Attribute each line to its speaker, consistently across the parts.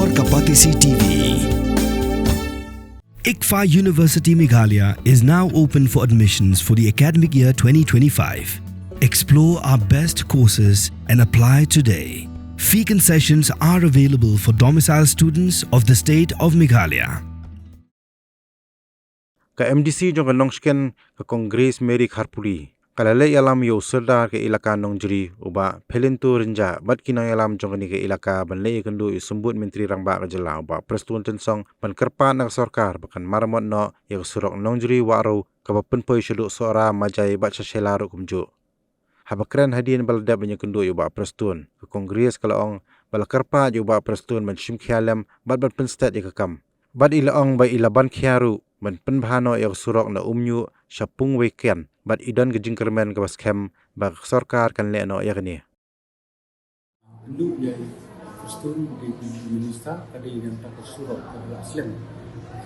Speaker 1: for Kapatisi TV. ICFA University Meghalaya is now open for admissions for the academic year 2025. Explore our best courses and apply today. Fee concessions are available for domicile students of the state of Meghalaya.
Speaker 2: Ka MDC jong kanong sken ka Kongres Mary Kharpuri kalale alam yo serdar ke ilaka nong juri uba pelintu renja bat kinang alam jong ni ke ilaka banle kendu sumbut menteri rangba ka jela uba prestun tensong pan kerpa nak sarkar bakan marmot no yo surok nong juri waro ka penpoi shelu sora majai bat selaru kumju habakran hadin balda banyak kendu uba prestun ka Kongres kalaong bal kerpa uba prestun man shim khialam bat penstat ikakam bat ilaong ba ilaban khiaru man penbahano yang surok na umnyu syapung weekend bat idan gejingkermen ke baskem bag sarkar kan leno yakni
Speaker 3: Dulu dia kostum di minister tadi yang tak surok ke aslen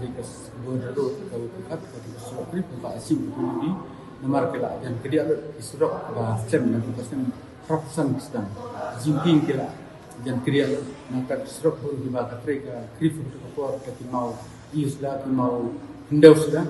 Speaker 3: ketika gubernur ke dekat ke surok ini Pak Asim di nomor kela yang kedia surok ke aslen nanti pasien ratusan sedang jimping kela yang kedia nak surok pun di bawah mereka krif untuk keluar ke mau islah mau hendak sudah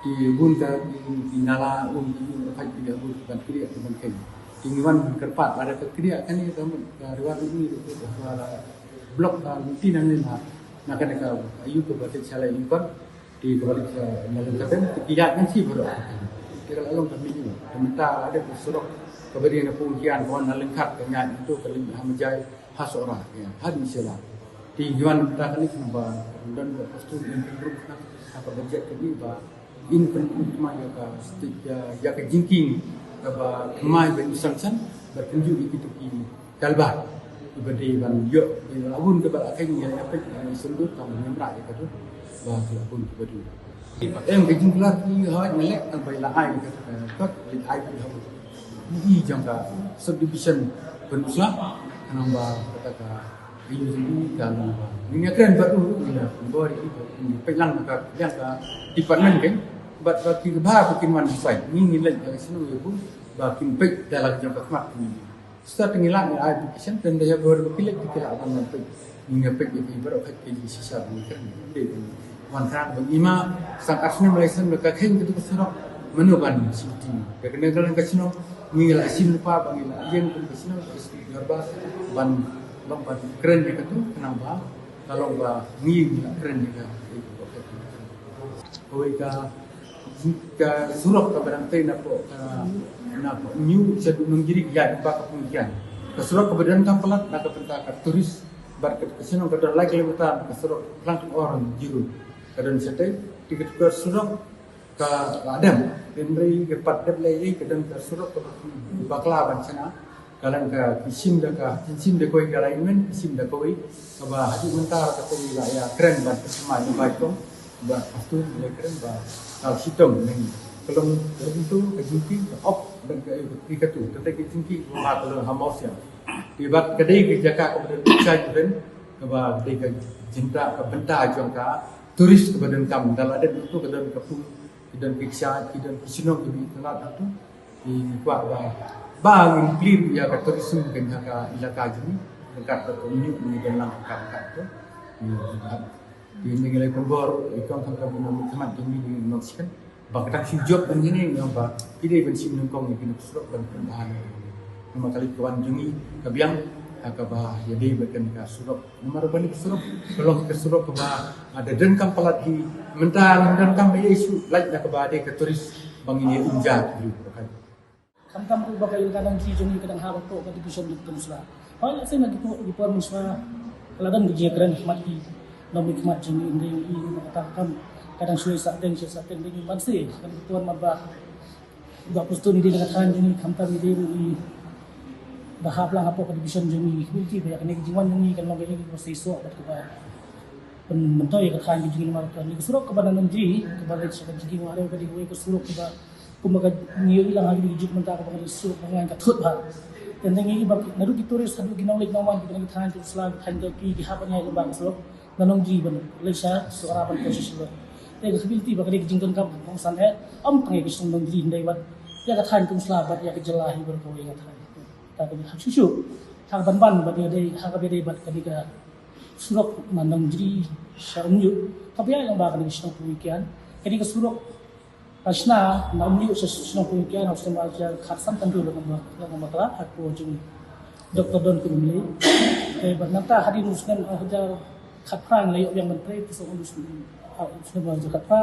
Speaker 3: di gunta di nala di kaji dia bukan kriya teman kaji tinggiwan kerpat ada kriya kan ini teman riwayat ini itu bahwa blok dan tinang ini nak kena ayu ke batik salah import di balik dalam kata tidak kan sih bro kira lalu kami juga sementara ada surok kemudian pengujian kawan lengkap dengan itu kelima hamjai khas orang ya hadis sila tinggiwan tak ini kenapa dan kostum yang terus apa budget kami bah in penutma ya ke jingking apa mai ben sansan bertunjuk itu kini kalba ibadi ban yo abun ke bal akan ya apa sundut kamu memra ya tu bah abun ibadi em ke jingklar ki ha melek sampai la ai ka ai tu ni jangka subdivision penuslah nambah kata ini kan ini keren baru ini bori ini pelang ka yang ka department kan bat bagi bah bikin man sai ini nilai dari sini ya pun bakin baik dalam jangka mak ini start ngilang application dan dia baru pilih kita akan nanti ini baik ini baru pakai di sisa ini kan di kontrak bagaimana sang asnya Malaysia mereka keng itu keserok menuban siti kerana kalau kesino ngilang sim lupa bangilah yang pun kesino garba ban lompat keren juga tu kenapa kalau bah ni keren juga jika surok kepada nanti nak new satu menjadi ya empat kemudian kesurok kemudian kan pelat nak pentak turis bar kesino kadar lagi lebutan kesurok lang orang jiru kadang setai tiket kesurok ke adam dari kepat deplay kadang kesurok ke baklaban sana kalang ka kisim da koi galaimen kisim da koi ba hadi mentar ka koi la ya keren ban kesema ni bai tong ba astu le keren ba al sitom ni kalau itu ka jingki op dan ka ikatu tete ki jingki ma kalau hamos ya tibat kedai ke jaka ko ber bisa juren ba kedai ka cinta ka benta jong ka turis ke badan kam dal ada itu ke dalam kapung dan piksa dan kisino ki telat itu di kuat bang clear ya ka tourism kan ka ilaka jini dekat new ni dalam kat tu di negara Konggor ikon kan kami teman demi di Mexican bakal si job dan ini yang ba pilih bensin nongkong ni kena surok dan perubahan nama kali kawan jungi kabiang ka ba jadi bakan ka surok nomor bani surok kalau ke surok ke ba ada dengkam pelat di mental dengkam isu like nak ba de ke turis bang ini unjat gitu kan
Speaker 4: Kam ko bakal kadang si joni kadang harap ko ka division dito musla. Wala sa nagito di por musla kaladan di keren mati nabi kmat jini indi makatakam kadang suy sa den di bansi kan tuan mabba da posto ni dengan kan jini kamta ni di bahap lang apo ka division jini kulti ba kan ni jiwan ni kan logi ni proseso at ko ba pentoy ka kan jini marka ni surok ka banan jini ka ba sa jini wala ka di ko surok ka kumbaga niyo ilang hagi digit man ta ka pag surok mga katut ba dan tangi iba naru kituris hadu ginawlik naman kita ngi tahan tu slag handa ki gihapan niya ibang surok nanong jiban lesa suarapan posisi ba te gasibilti ba kadi jington kam kung san am tangi kisung nong jiri hindai ba ya ka tahan tu slag ba ya ka jelahi ber ko ya tahan ta ka susu hang ban ba dia dei ha ka be dei ba kadi ka surok mandang jadi syarumyu tapi yang bakal di sino pemikian jadi ke surok asna namyu sino pemikian harus membaca khasan tentu dengan masalah aku jeng Dr. Don Kurumli bernata hadir muslim hajar khatprang layu yang menteri itu soal sudah baca khatra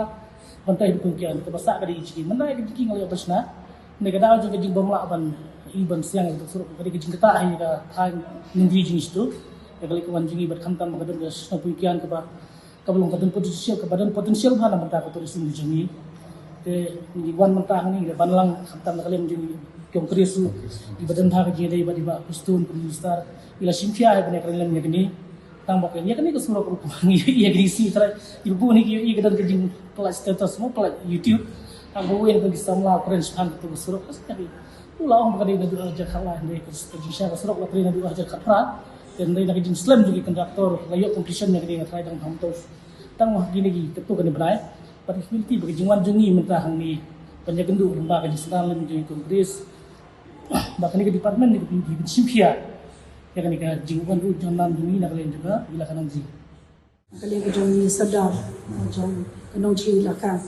Speaker 4: menteri pemikian kebasak dari jiki mana yang jiki layu asna negara juga jeng bomlaban iban siang itu surok dari jeng kita hingga time negeri jenis itu kali kawan jingi berkantan mengadun ke pemikian kabelum kadun potensial mana mentah ke turis ini jingi te wan mentah ni banlang kantan kali jingi kongresu di badan thak ji dai badiba pustun minister ila simfia bane kali lam ni tambok ni kan ke surok rupangi ya grisi tra ibu ni ki gadan ke jing kelas status mo kelas YouTube aku yang ke samla orange pan ke surok tapi ulah bakal di aja kalah ni ke surok latri na aja khatra dan dari nak Islam juga kontraktor layak completion yang dia try dengan hamtos tang mah gini gitu ketu kan berai participity bagi jingwan jungi mentah ni penjagendu lembaga di sedang lem kongres bahkan di departemen di simpia ya kan ka jingwan ujanan jungi nak lain juga bila kanan ji
Speaker 5: kali ke jungi sadar macam kanong ji lakan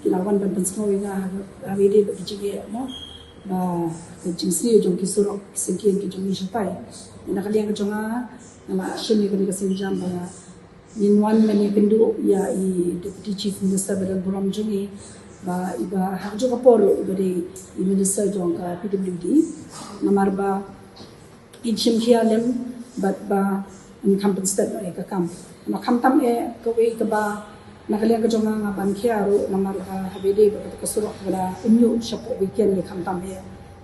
Speaker 5: kilawan ban pensoi ga avide bagi jige mo ba jingsi jong kisurok sekian ki jungi sapai nakaliang kejonga nama sini kini kesenjam bahwa minwan meni kendu ya i deputy chief minister badan buram jungi ba iba hak juga poro iba di minister jong ka PWD namar ba inchim hialem bat ba incumbent state ka kam makam tam kawe ka ba nakaliang kejonga ngaban khiaru namar ba habede ba ka surok bala unyu shapo weekend ni kam tam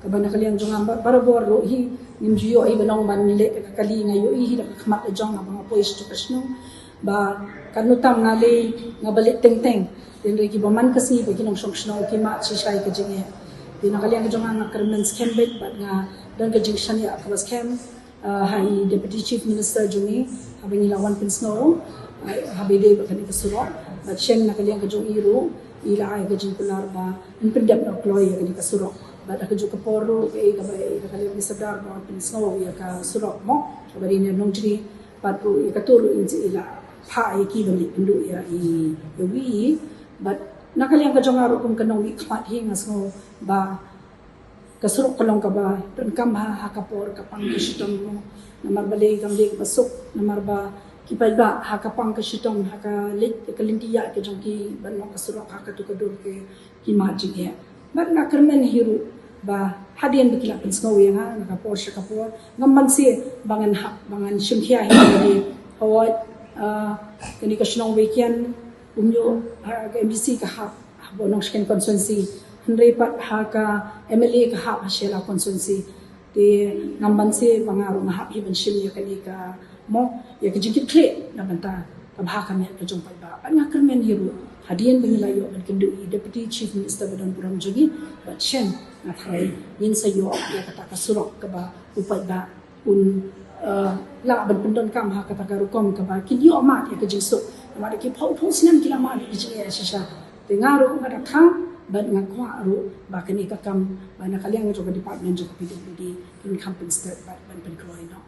Speaker 5: kabana kaliang jonga barabor ro hi nimjiyo ai banong manle kali ngayo hi da khmat jong abang pois to kasno ba kanutam ngale ngabalik teng den reki baman kasi bagi nong shongshno ki ma chi shai ka jinge din kaliang jonga ngakarmen scam bet ba nga dan ka jing shania akwas scam hai deputy chief minister jungi abang ilawan pinsno habide ba kani kasuro ba cheng na kaliang ka jong iro ila ai ka jing kular ba impendap na kloy ka ni kasuro bada ka juga poro kabay kali bisa dar mo pinsno ya ka surok mo kabari ne nongri patu ka turu inji ila pha ki bali pindu ya i wi but nakali ka jonga ro kum kanong wi khmat hinga so ba ka surok kolong ka ba ton kam ha ka por ka pang kisitong mo namar bale kam le basuk namar ba ki pa ba ha ka pang kisitong ha ka le ka lintiya ke jong ki ban mo ka surok ha ka tu ka dur ke ki ma ji ya mat na kermen hiru ba hadian bikila pensno yang ha na kapor sha kapor ngamban si bangan hak bangan shimkhia hi hawat kani ka shnong weekend umyo ka MBC ka hak bonong sken constituency henry pat ha ka MLA ka hak shela constituency de ngamban si bangaru na hak hi ban shim ya kani ka mo ya ka jikit kle na banta ka bha ka me ka jong pa ba na kermen hiru hadian bengilayo berkendu deputy chief minister badan buram jogi batshen nathai yin sayo ya kata kasurok ka ba upat ba un la ban pendon kam ha kata garukom ka ba kidio ma ya ka jisu ma de ki phau phau sinan kila ma de ji ya shisha te ngaru ka kha ban ngakwa ru ba kani ka kam ba na kaliang jo ka department jo ka PWD in company state ban pen kloi no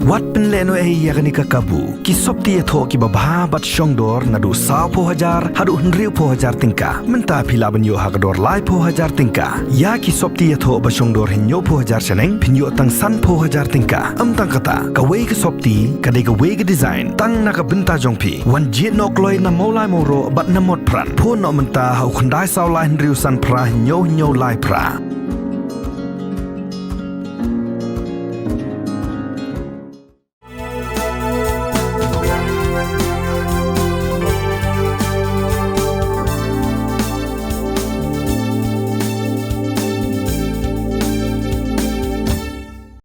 Speaker 1: Wat penleno yakni kakabu ki sopti etho ki babha bat shongdor nadu sa po hajar hadu hnriu po hajar tingka menta phila banyo hakdor lai po hajar tingka ya ki sopti etho ba shongdor hinyo po hajar seneng pinyo tang san po hajar tingka tang kata ka wei ki sopti ka de ka wei ki design tang na ka benta jongpi wan jit nok loi na molai moro bat na mot pran po no menta hau khandai saw lai hnriu san pra hinyo lai pra